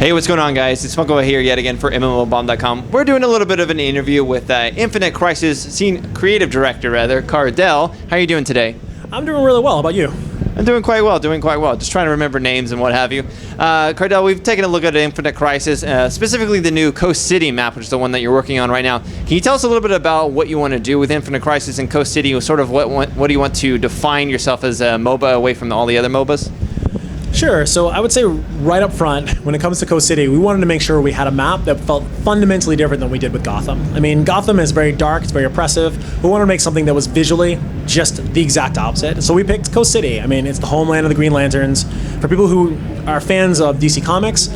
Hey, what's going on, guys? It's Smoko here yet again for MMOBomb.com. We're doing a little bit of an interview with Infinite Crisis creative director, Cardell. How are you doing today? I'm doing really well. How about you? I'm doing quite well, Just trying to remember names and what have you. Cardell, we've taken a look at Infinite Crisis, specifically the new Coast City map, which is the one that you're working on right now. Can you tell us a little bit about what you want to do with Infinite Crisis and Coast City? Sort of what do you want to define yourself as a MOBA away from all the other MOBAs? Sure. So I would say right up front, when it comes to Coast City, we wanted to make sure we had a map that felt fundamentally different than we did with Gotham. I mean, Gotham is very dark, it's very oppressive. We wanted to make something that was visually just the exact opposite. So we picked Coast City. I mean, it's the homeland of the Green Lanterns. For people who are fans of DC Comics,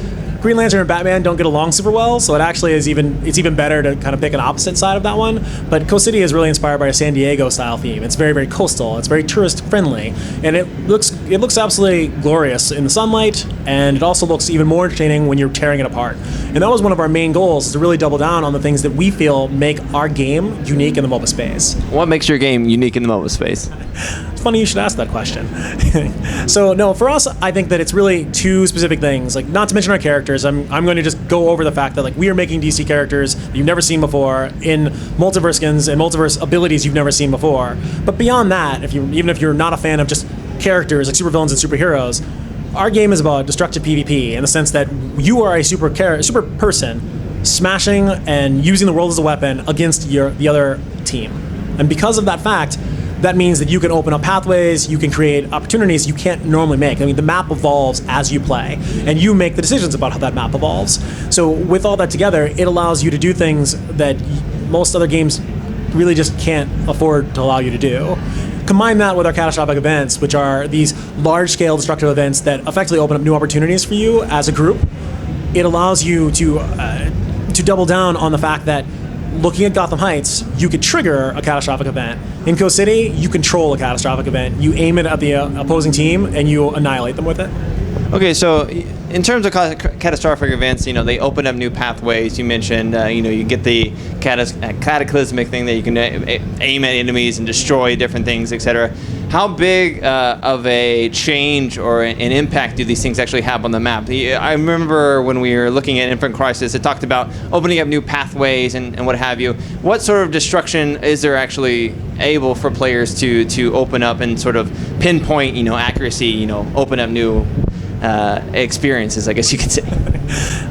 Green Lantern and Batman don't get along super well, so it's even better to kind of pick an opposite side of that one. But Coast City is really inspired by a San Diego style theme. It's very, very coastal. It's very tourist friendly, and it looks absolutely glorious in the sunlight, and it also looks even more entertaining when you're tearing it apart. And that was one of our main goals, is to really double down on the things that we feel make our game unique in the MOBA space. What makes your game unique in the MOBA space? It's funny you should ask that question. So no, for us, I think that it's really two specific things. Like, not to mention our characters. I'm going to just go over the fact that we are making DC characters that you've never seen before in multiverse skins and multiverse abilities you've never seen before. But beyond that, even if you're not a fan of just characters like supervillains and superheroes, our game is about destructive PvP in the sense that you are a super person smashing and using the world as a weapon against the other team. And because of that fact, that means that you can open up pathways, you can create opportunities you can't normally make. I mean, the map evolves as you play, and you make the decisions about how that map evolves. So with all that together, it allows you to do things that most other games really just can't afford to allow you to do. Combine that with our catastrophic events, which are these large-scale destructive events that effectively open up new opportunities for you as a group. It allows you to double down on the fact that looking at Gotham Heights, you could trigger a catastrophic event. In Coast City, you control a catastrophic event. You aim it at the opposing team, and you annihilate them with it. Okay, so in terms of catastrophic events, they open up new pathways. You mentioned, you get the cataclysmic thing that you can aim at enemies and destroy different things, etc. How big of a change or an impact do these things actually have on the map? I remember when we were looking at Infinite Crisis, it talked about opening up new pathways and what have you. What sort of destruction is there actually able for players to open up and sort of pinpoint, accuracy, open up new experiences, I guess you could say?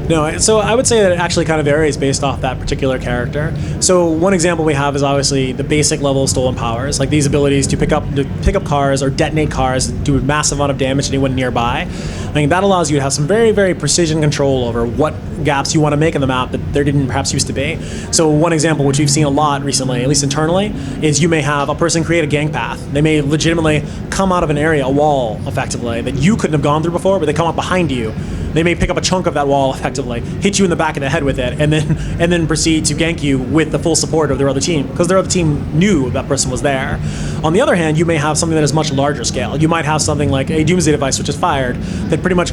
No, so I would say that it actually kind of varies based off that particular character. So one example we have is obviously the basic level of stolen powers, like these abilities to pick up cars or detonate cars and do a massive amount of damage to anyone nearby. I mean, that allows you to have some very, very precision control over what gaps you want to make in the map that there didn't perhaps used to be. So one example, which we've seen a lot recently, at least internally, is you may have a person create a gang path. They may legitimately come out of an area, a wall, effectively, that you couldn't have gone through before, but they come up behind you. They may pick up a chunk of that wall, effectively, hit you in the back of the head with it, and then proceed to gank you with the full support of their other team, because their other team knew that person was there. On the other hand, you may have something that is much larger scale. You might have something like a Doomsday device, which is fired, that pretty much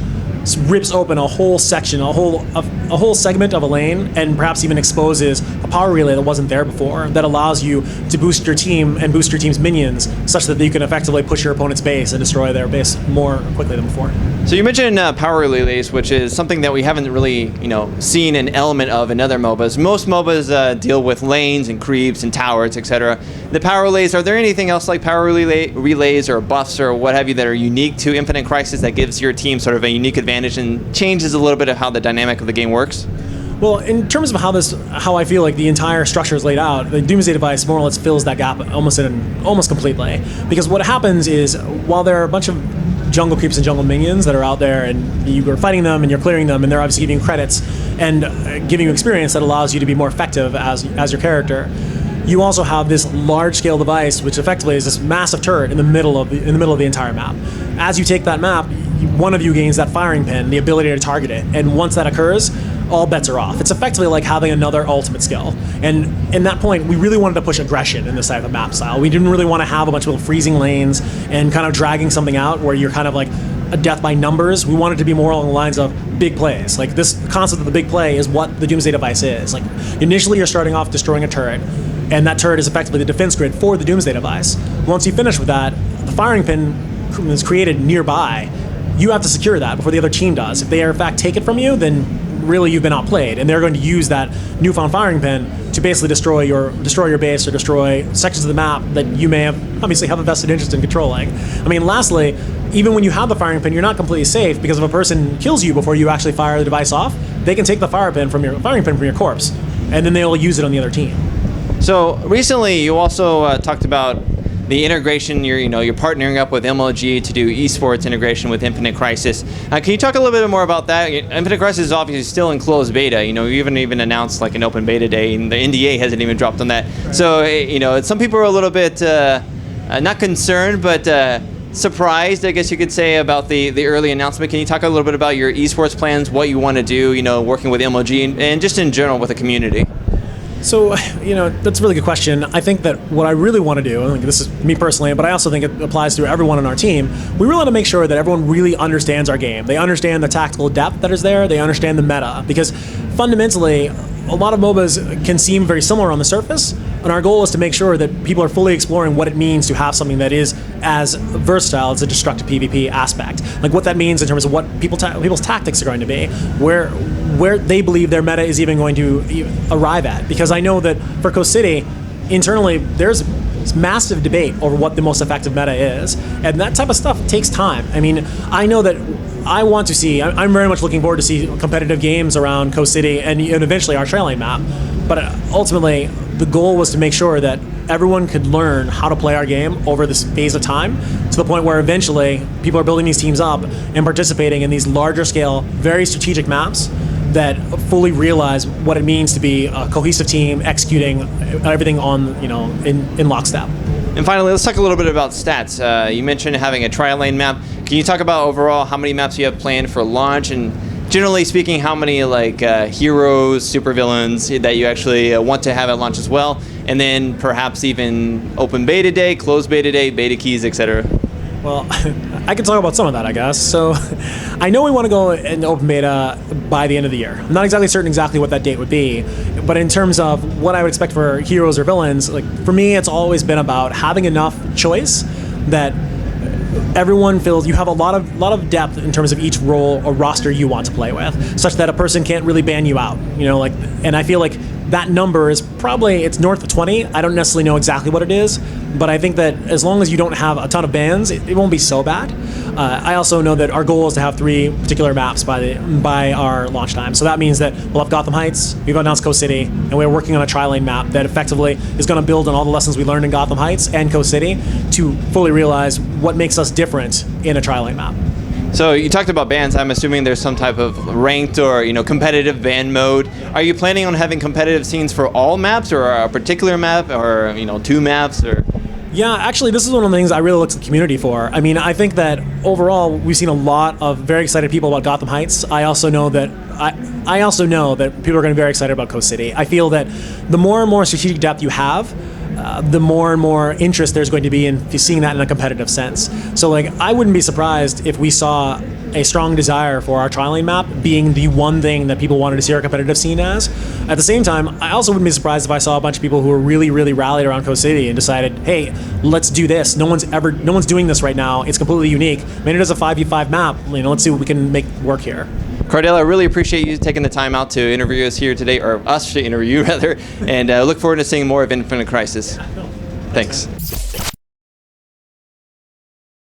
rips open a whole section, a whole segment of a lane, and perhaps even exposes a power relay that wasn't there before, that allows you to boost your team and boost your team's minions such that you can effectively push your opponent's base and destroy their base more quickly than before. So you mentioned power relays, which is something that we haven't really, seen an element of in other MOBAs. Most MOBAs deal with lanes and creeps and towers, etc. The power relays, are there anything else like power relays or buffs or what have you that are unique to Infinite Crisis that gives your team sort of a unique advantage and changes a little bit of how the dynamic of the game works? Well, in terms of how I feel like the entire structure is laid out, the Doomsday device more or less fills that gap almost completely. Because what happens is, while there are a bunch of jungle creeps and jungle minions that are out there, and you are fighting them and you're clearing them, and they're obviously giving you credits and giving you experience that allows you to be more effective as your character, you also have this large-scale device, which effectively is this massive turret in the middle of the entire map. As you take that map, one of you gains that firing pin, the ability to target it, and once that occurs, all bets are off. It's effectively like having another ultimate skill. And in that point, we really wanted to push aggression in this type of map style. We didn't really want to have a bunch of little freezing lanes and kind of dragging something out where you're kind of like a death by numbers. We wanted to be more along the lines of big plays. Like, this concept of the big play is what the Doomsday device is. Like, initially you're starting off destroying a turret, and that turret is effectively the defense grid for the Doomsday device. Once you finish with that, the firing pin is created nearby, you have to secure that before the other team does. If they in fact take it from you, then really you've been outplayed, and they're going to use that newfound firing pin to basically destroy your base or destroy sections of the map that you may obviously have a vested interest in controlling. I mean, lastly, even when you have the firing pin, you're not completely safe, because if a person kills you before you actually fire the device off, they can take the firing pin from your corpse, and then they'll use it on the other team. So recently, you also talked about the integration. You're partnering up with MLG to do esports integration with Infinite Crisis. Can you talk a little bit more about that? Infinite Crisis is obviously still in closed beta. You even announced like an open beta day, and the NDA hasn't even dropped on that. Right. So some people are a little bit not concerned, but surprised, I guess you could say, about the early announcement. Can you talk a little bit about your esports plans, what you want to do, working with MLG, and just in general with the community? So, that's a really good question. I think that what I really want to do, and this is me personally, but I also think it applies to everyone on our team, we really want to make sure that everyone really understands our game. They understand the tactical depth that is there, they understand the meta, because fundamentally, a lot of MOBAs can seem very similar on the surface, and our goal is to make sure that people are fully exploring what it means to have something that is as versatile as a destructive PvP aspect. Like what that means in terms of what people's tactics are going to be, where they believe their meta is even going to arrive at. Because I know that for Coast City, internally, there's massive debate over what the most effective meta is, and that type of stuff takes time. I mean, I know that I want to see, I'm very much looking forward to see competitive games around Coast City and eventually our trailing map, but ultimately the goal was to make sure that everyone could learn how to play our game over this phase of time, to the point where eventually people are building these teams up and participating in these larger scale, very strategic maps that fully realize what it means to be a cohesive team executing everything on, in lockstep. And finally, let's talk a little bit about stats. You mentioned having a trial lane map. Can you talk about overall how many maps you have planned for launch, and generally speaking, how many heroes, supervillains that you actually want to have at launch as well, and then perhaps even open beta day, closed beta day, beta keys, etc. Well, I can talk about some of that, I guess. So I know we want to go in open beta by the end of the year. I'm not exactly certain exactly what that date would be, but in terms of what I would expect for heroes or villains, like for me, it's always been about having enough choice that everyone feels you have a lot of depth in terms of each role or roster you want to play with, such that a person can't really ban you out. And I feel like that number is probably, it's north of 20. I don't necessarily know exactly what it is, but I think that as long as you don't have a ton of bans, it won't be so bad. I also know that our goal is to have 3 particular maps by our launch time. So that means that we'll have Gotham Heights, we've announced Coast City, and we're working on a tri-lane map that effectively is going to build on all the lessons we learned in Gotham Heights and Coast City to fully realize what makes us different in a tri-lane map. So you talked about bans. I'm assuming there's some type of ranked or competitive ban mode. Are you planning on having competitive scenes for all maps, or a particular map, or 2 maps, or? Yeah, actually, this is one of the things I really look to the community for. I mean, I think that overall we've seen a lot of very excited people about Gotham Heights. I also know that people are going to be very excited about Coast City. I feel that the more and more strategic depth you have, the more and more interest there's going to be in seeing that in a competitive sense. So I wouldn't be surprised if we saw a strong desire for our tri-lane map being the one thing that people wanted to see our competitive scene as. At the same time, I also wouldn't be surprised if I saw a bunch of people who were really, really rallied around Coast City and decided, hey, let's do this. No one's doing this right now. It's completely unique. I mean, it is a 5v5 map. Let's see what we can make work here. Cardell, I really appreciate you taking the time out to interview us here today, or us to interview you rather, and look forward to seeing more of Infinite Crisis. Thanks.